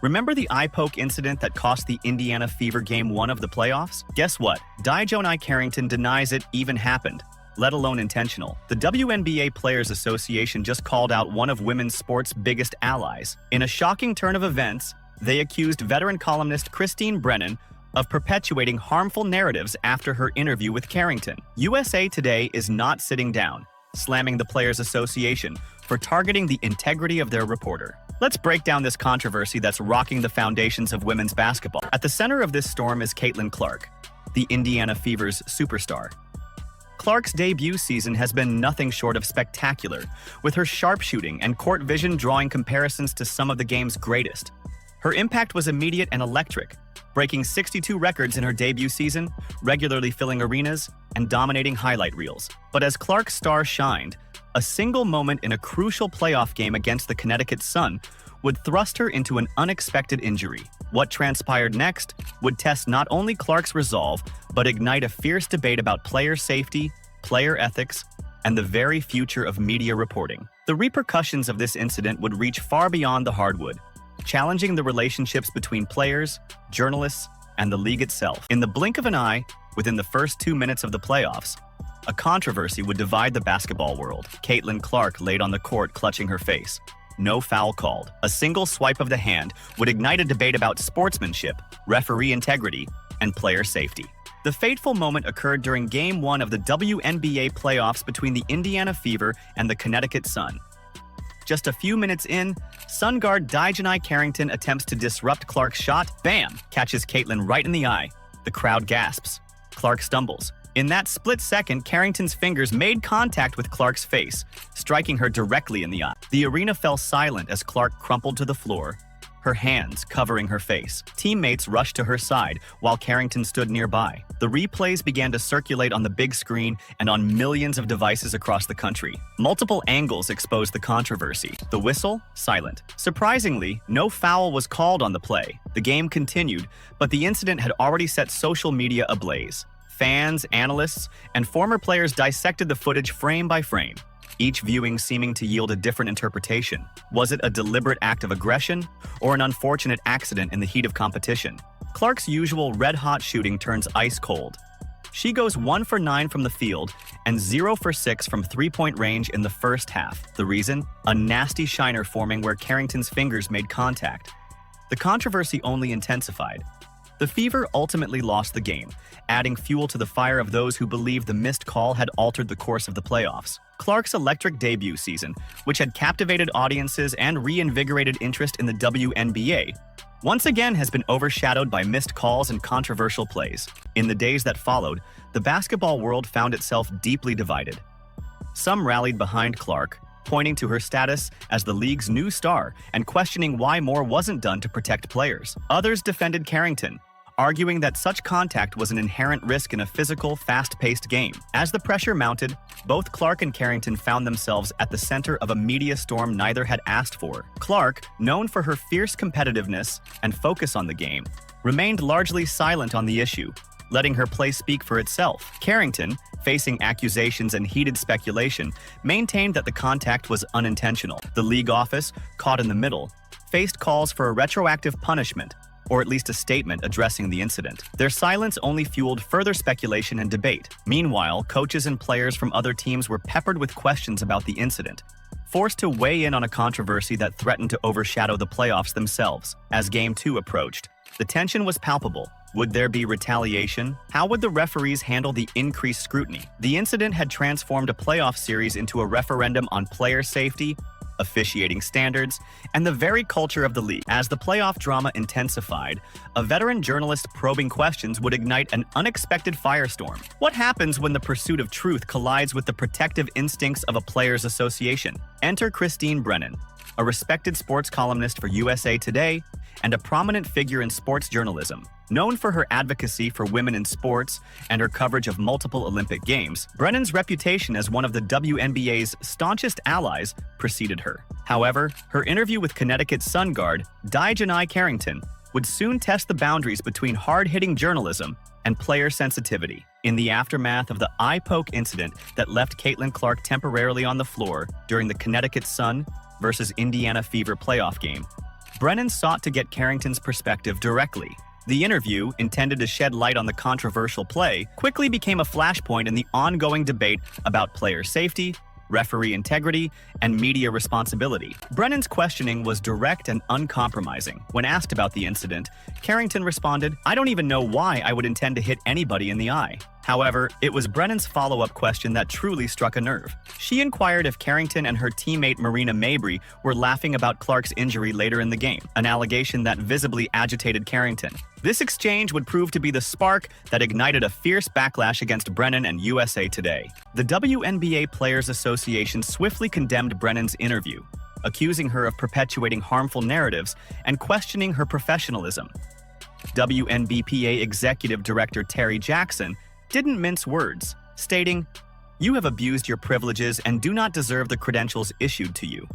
Remember the eye poke incident that cost the Indiana Fever Game 1 of the playoffs? Guess what? DiJonai Carrington denies it even happened, let alone intentional. The WNBA Players Association just called out one of women's sports' biggest allies. In a shocking turn of events, they accused veteran columnist Christine Brennan of perpetuating harmful narratives after her interview with Carrington. USA Today is not sitting down, slamming the Players Association for targeting the integrity of their reporter. Let's break down this controversy that's rocking the foundations of women's basketball. At the center of this storm is Caitlin Clark, the Indiana Fever's superstar. Clark's debut season has been nothing short of spectacular, with her sharpshooting and court vision drawing comparisons to some of the game's greatest. Her impact was immediate and electric, breaking 62 records in her debut season, regularly filling arenas and dominating highlight reels. But as Clark's star shined, a single moment in a crucial playoff game against the Connecticut Sun would thrust her into an unexpected injury. What transpired next would test not only Clark's resolve, but ignite a fierce debate about player safety, player ethics, and the very future of media reporting. The repercussions of this incident would reach far beyond the hardwood, challenging the relationships between players, journalists, and the league itself. In the blink of an eye, within the first 2 minutes of the playoffs, a controversy would divide the basketball world. Caitlin Clark laid on the court clutching her face. No foul called. A single swipe of the hand would ignite a debate about sportsmanship, referee integrity, and player safety. The fateful moment occurred during Game 1 of the WNBA playoffs between the Indiana Fever and the Connecticut Sun. Just a few minutes in, Sun guard DiJonai Carrington attempts to disrupt Clark's shot. Bam! Catches Caitlin right in the eye. The crowd gasps. Clark stumbles. In that split second, Carrington's fingers made contact with Clark's face, striking her directly in the eye. The arena fell silent as Clark crumpled to the floor, her hands covering her face. Teammates rushed to her side while Carrington stood nearby. The replays began to circulate on the big screen and on millions of devices across the country. Multiple angles exposed the controversy. The whistle? Silent. Surprisingly, no foul was called on the play. The game continued, but the incident had already set social media ablaze. Fans, analysts, and former players dissected the footage frame by frame, each viewing seeming to yield a different interpretation. Was it a deliberate act of aggression or an unfortunate accident in the heat of competition? Clark's usual red-hot shooting turns ice-cold. She goes 1 for 9 from the field and 0 for 6 from three-point range in the first half. The reason? A nasty shiner forming where Carrington's fingers made contact. The controversy only intensified. The Fever ultimately lost the game, adding fuel to the fire of those who believed the missed call had altered the course of the playoffs. Clark's electric debut season, which had captivated audiences and reinvigorated interest in the WNBA, once again has been overshadowed by missed calls and controversial plays. In the days that followed, the basketball world found itself deeply divided. Some rallied behind Clark, pointing to her status as the league's new star and questioning why more wasn't done to protect players. Others defended Carrington, arguing that such contact was an inherent risk in a physical, fast-paced game. As the pressure mounted, both Clark and Carrington found themselves at the center of a media storm neither had asked for. Clark, known for her fierce competitiveness and focus on the game, remained largely silent on the issue, letting her play speak for itself. Carrington, facing accusations and heated speculation, maintained that the contact was unintentional. The league office, caught in the middle, faced calls for a retroactive punishment, or at least a statement addressing the incident. Their silence only fueled further speculation and debate. Meanwhile, coaches and players from other teams were peppered with questions about the incident, forced to weigh in on a controversy that threatened to overshadow the playoffs themselves. As Game 2 approached, the tension was palpable. Would there be retaliation? How would the referees handle the increased scrutiny? The incident had transformed a playoff series into a referendum on player safety, officiating standards, and the very culture of the league. As the playoff drama intensified, a veteran journalist probing questions would ignite an unexpected firestorm. What happens when the pursuit of truth collides with the protective instincts of a players' association? Enter Christine Brennan, a respected sports columnist for USA Today and a prominent figure in sports journalism. Known for her advocacy for women in sports and her coverage of multiple Olympic Games, Brennan's reputation as one of the WNBA's staunchest allies preceded her. However, her interview with Connecticut Sun guard DiJonai Carrington would soon test the boundaries between hard-hitting journalism and player sensitivity. In the aftermath of the eye poke incident that left Caitlin Clark temporarily on the floor during the Connecticut Sun versus Indiana Fever playoff game, Brennan sought to get Carrington's perspective directly. The interview, intended to shed light on the controversial play, quickly became a flashpoint in the ongoing debate about player safety, referee integrity, and media responsibility. Brennan's questioning was direct and uncompromising. When asked about the incident, Carrington responded, "I don't even know why I would intend to hit anybody in the eye." However, it was Brennan's follow-up question that truly struck a nerve. She inquired if Carrington and her teammate Marina Mabry were laughing about Clark's injury later in the game, an allegation that visibly agitated Carrington. This exchange would prove to be the spark that ignited a fierce backlash against Brennan and USA Today. The WNBA Players Association swiftly condemned Brennan's interview, accusing her of perpetuating harmful narratives and questioning her professionalism. WNBPA Executive Director Terry Jackson didn't mince words, stating, "You have abused your privileges and do not deserve the credentials issued to you."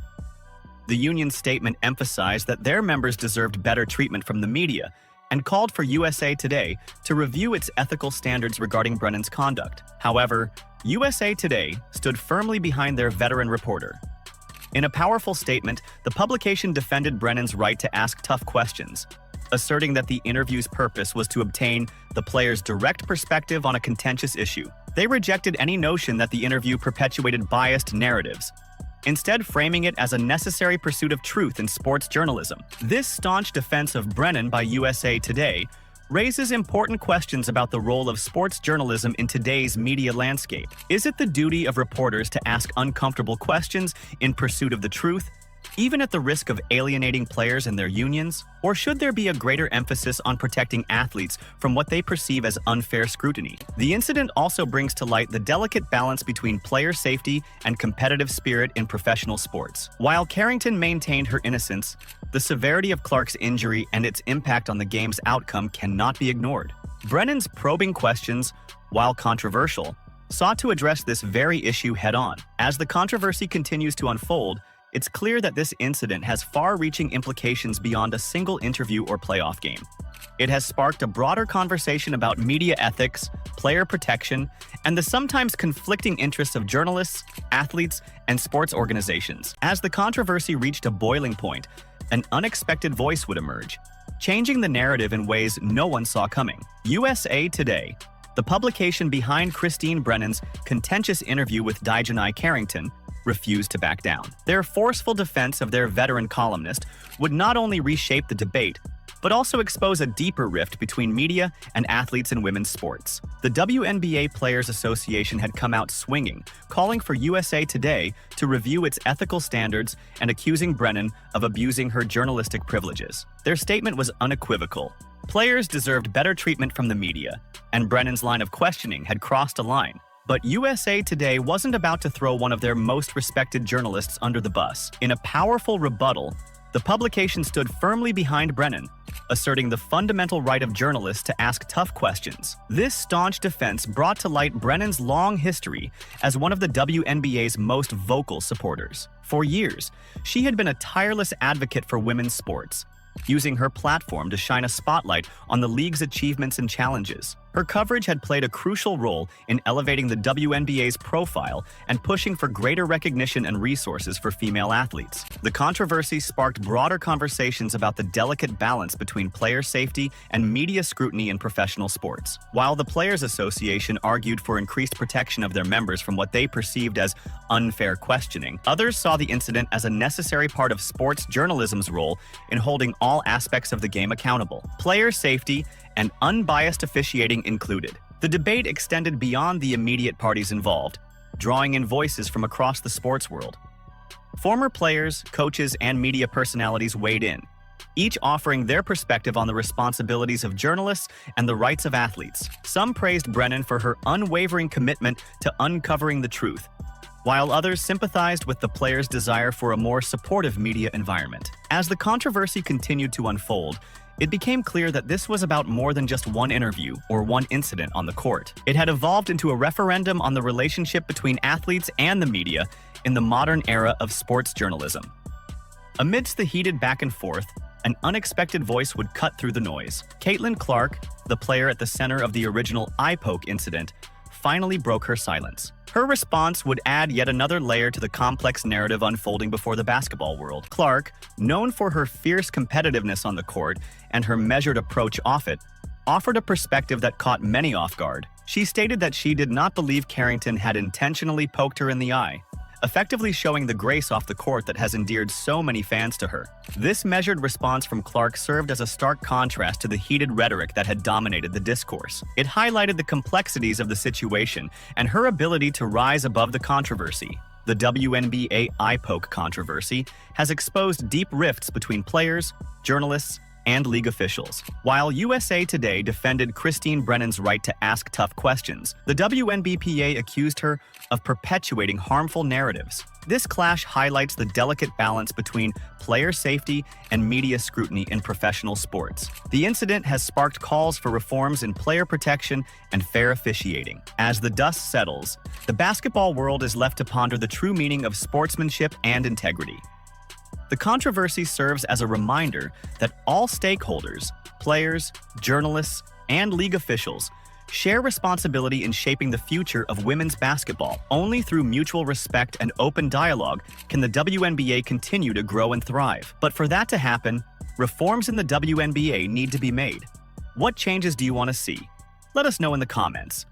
The union's statement emphasized that their members deserved better treatment from the media and called for USA Today to review its ethical standards regarding Brennan's conduct. However, USA Today stood firmly behind their veteran reporter. In a powerful statement, the publication defended Brennan's right to ask tough questions, asserting that the interview's purpose was to obtain the player's direct perspective on a contentious issue. They rejected any notion that the interview perpetuated biased narratives, instead framing it as a necessary pursuit of truth in sports journalism. This staunch defense of Brennan by USA Today raises important questions about the role of sports journalism in today's media landscape. Is it the duty of reporters to ask uncomfortable questions in pursuit of the truth, even at the risk of alienating players and their unions? Or should there be a greater emphasis on protecting athletes from what they perceive as unfair scrutiny? The incident also brings to light the delicate balance between player safety and competitive spirit in professional sports. While Carrington maintained her innocence, the severity of Clark's injury and its impact on the game's outcome cannot be ignored. Brennan's probing questions, while controversial, sought to address this very issue head-on. As the controversy continues to unfold, it's clear that this incident has far-reaching implications beyond a single interview or playoff game. It has sparked a broader conversation about media ethics, player protection, and the sometimes conflicting interests of journalists, athletes, and sports organizations. As the controversy reached a boiling point, an unexpected voice would emerge, changing the narrative in ways no one saw coming. USA Today, the publication behind Christine Brennan's contentious interview with DiJonai Carrington, refused to back down. Their forceful defense of their veteran columnist would not only reshape the debate, but also expose a deeper rift between media and athletes in women's sports. The WNBA Players Association had come out swinging, calling for USA Today to review its ethical standards and accusing Brennan of abusing her journalistic privileges. Their statement was unequivocal. Players deserved better treatment from the media, and Brennan's line of questioning had crossed a line. But USA Today wasn't about to throw one of their most respected journalists under the bus. In a powerful rebuttal, the publication stood firmly behind Brennan, asserting the fundamental right of journalists to ask tough questions. This staunch defense brought to light Brennan's long history as one of the WNBA's most vocal supporters. For years, she had been a tireless advocate for women's sports, using her platform to shine a spotlight on the league's achievements and challenges. Her coverage had played a crucial role in elevating the WNBA's profile and pushing for greater recognition and resources for female athletes. The controversy sparked broader conversations about the delicate balance between player safety and media scrutiny in professional sports. While the Players Association argued for increased protection of their members from what they perceived as unfair questioning, others saw the incident as a necessary part of sports journalism's role in holding all aspects of the game accountable. Player safety and unbiased officiating included. The debate extended beyond the immediate parties involved, drawing in voices from across the sports world. Former players, coaches, and media personalities weighed in, each offering their perspective on the responsibilities of journalists and the rights of athletes. Some praised Brennan for her unwavering commitment to uncovering the truth, while others sympathized with the players' desire for a more supportive media environment. As the controversy continued to unfold, it became clear that this was about more than just one interview or one incident on the court. It had evolved into a referendum on the relationship between athletes and the media in the modern era of sports journalism. Amidst the heated back and forth, an unexpected voice would cut through the noise. Caitlin Clark, the player at the center of the original eye poke incident, finally broke her silence. Her response would add yet another layer to the complex narrative unfolding before the basketball world. Clark, known for her fierce competitiveness on the court and her measured approach off it, offered a perspective that caught many off guard. She stated that she did not believe Carrington had intentionally poked her in the eye, effectively showing the grace off the court that has endeared so many fans to her. This measured response from Clark served as a stark contrast to the heated rhetoric that had dominated the discourse. It highlighted the complexities of the situation and her ability to rise above the controversy. The WNBA eye poke controversy has exposed deep rifts between players, journalists, and league officials. While USA Today defended Christine Brennan's right to ask tough questions, the WNBPA accused her of perpetuating harmful narratives. This clash highlights the delicate balance between player safety and media scrutiny in professional sports. The incident has sparked calls for reforms in player protection and fair officiating. As the dust settles, the basketball world is left to ponder the true meaning of sportsmanship and integrity. The controversy serves as a reminder that all stakeholders, players, journalists, and league officials, share responsibility in shaping the future of women's basketball. Only through mutual respect and open dialogue can the WNBA continue to grow and thrive. But for that to happen, reforms in the WNBA need to be made. What changes do you want to see? Let us know in the comments.